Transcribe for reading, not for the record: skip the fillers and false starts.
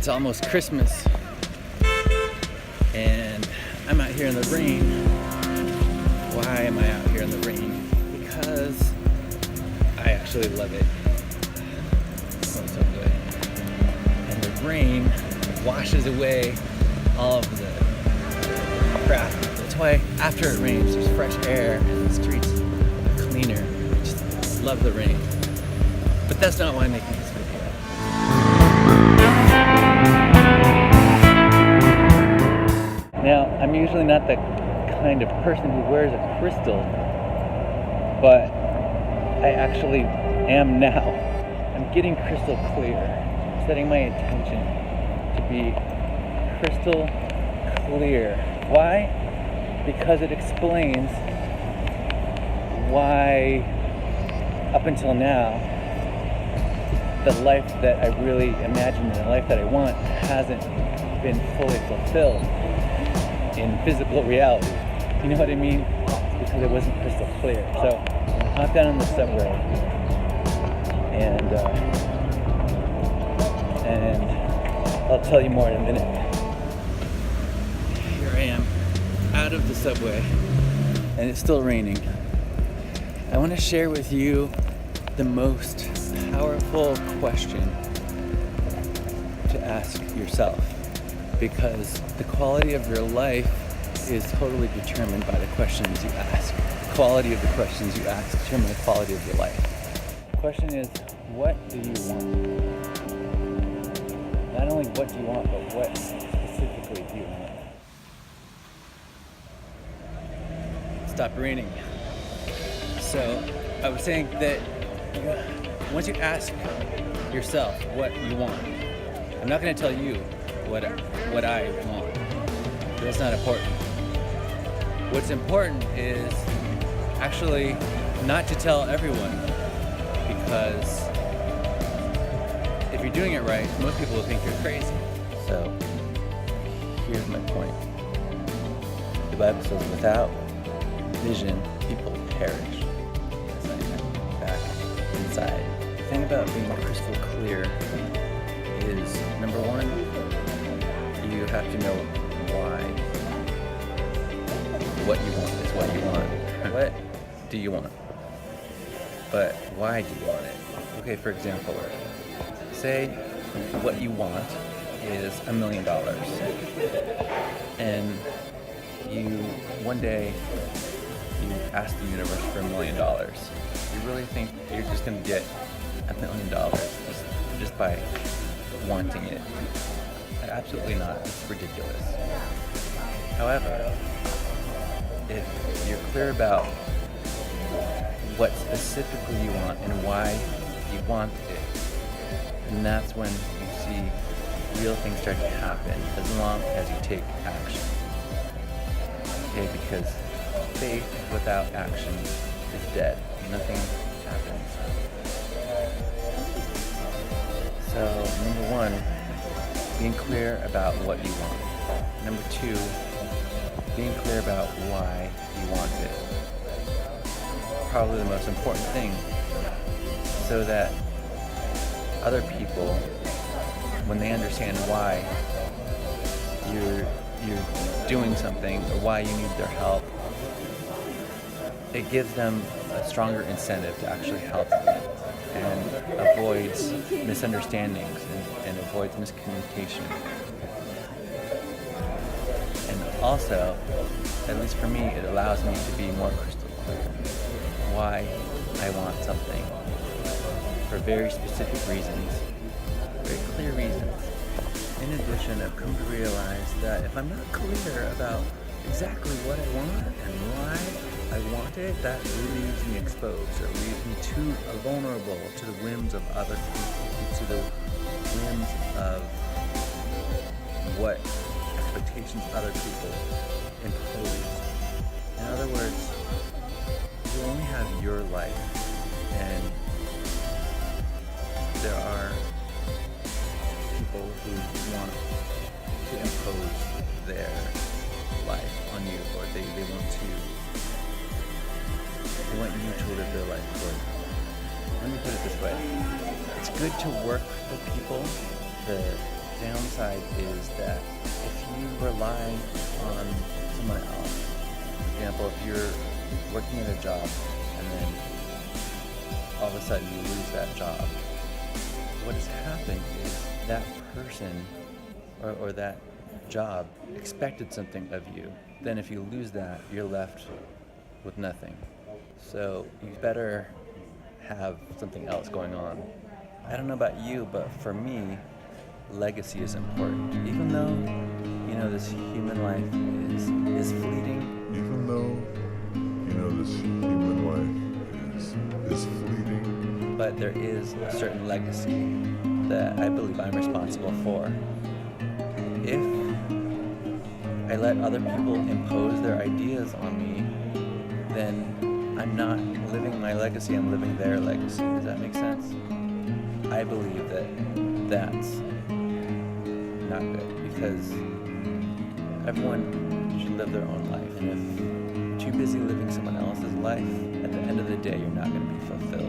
It's almost Christmas, and I'm out here in the rain. Why am I out here in the rain? Because I actually love it. It smells so good. And the rain washes away all of the crap. That's why after it rains, there's fresh air and the streets are cleaner. I just love the rain. But that's not why I'm making this video. Now, I'm usually not the kind of person who wears a crystal, but I actually am now. I'm getting crystal clear, setting my intention to be crystal clear. Why? Because it explains why, up until now, the life that I really imagined and the life that I want hasn't been fully fulfilled in physical reality. You know what I mean? Because it wasn't crystal clear. So I hopped down on the subway and I'll tell you more in a minute. Here I am out of the subway and it's still raining. I want to share with you the most powerful question to ask yourself, because the quality of your life is totally determined by the questions you ask. The quality of the questions you ask determine the quality of your life. The question is, what do you want? Not only what do you want, but what specifically do you want? Stop raining. So I was saying that once you ask yourself what you want, I'm not going to tell you what I want. That's not important. What's important is actually not to tell everyone, because if you're doing it right, most people will think you're crazy. So here's my point. The Bible says, without vision, people perish. Back inside. The thing about being crystal clear is, number one, you have to know why. What you want is what you want. What do you want? But why do you want it? Okay, for example, say what you want is $1 million. And one day, you ask the universe for $1 million. You really think you're just going to get $1 million just by wanting it? Absolutely not. It's ridiculous. However, if you're clear about what specifically you want and why you want it, then that's when you see real things start to happen, as long as you take action. Okay, because faith without action is dead. Nothing happens. So, number one, being clear about what you want. Number two, being clear about why you want it. Probably the most important thing, so that other people, when they understand why you're doing something or why you need their help, it gives them a stronger incentive to actually help you, and avoids misunderstandings and avoids miscommunication. And also, at least for me, it allows me to be more crystal clear why I want something, for very specific reasons, very clear reasons. In addition, I've come to realize that if I'm not clear about exactly what I want and why I want it, that leaves me exposed. It leaves me too vulnerable to the whims of other people, to the whims of what expectations other people impose. In other words, you only have your life, and there are people who want to impose their life on you, or they want you to live their life for them. Let me put it this way. It's good to work for people, to downside is that if you rely on someone else, for example, if you're working at a job and then all of a sudden you lose that job, what has happened is that person or that job expected something of you. Then if you lose that, you're left with nothing. So you better have something else going on. I don't know about you, but for me, legacy is important. Even though, this human life is fleeting. Even though, this human life is fleeting. But there is a certain legacy that I believe I'm responsible for. If I let other people impose their ideas on me, then I'm not living my legacy, I'm living their legacy. Does that make sense? I believe that that's not good, because everyone should live their own life. And if you're too busy living someone else's life, at the end of the day, you're not going to be fulfilled.